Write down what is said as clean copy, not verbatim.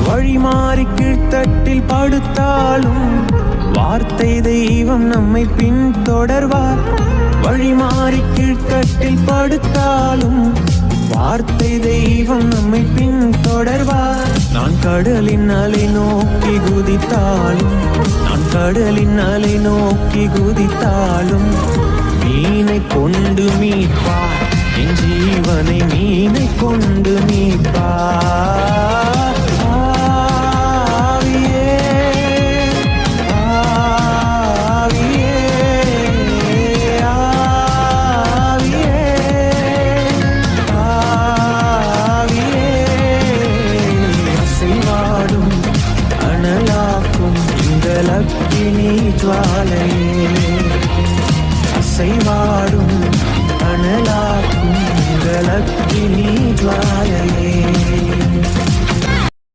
வழி மாறி கீழ்த்தட்டில் படுத்தாலும் வார்த்தை தெய்வம் நம்மை பின்தொடர்வார். வழி மாறி கீழ்த்தட்டில் படுத்தாலும் வார்த்தை தெய்வம் நம்மை பின்தொடர்வார். நான் கடலின் அலை நோக்கி குதித்தாலும், நான் கடலின் அலை நோக்கி குதித்தாலும் மீனை கொண்டு மீட்பார், என் ஜீவனை மீனை கொண்டு மீட்பார். அக்கினி ஜுவாலையே, அசைவாடும் அனலாக்கும் அக்கினி ஜுவாலையே.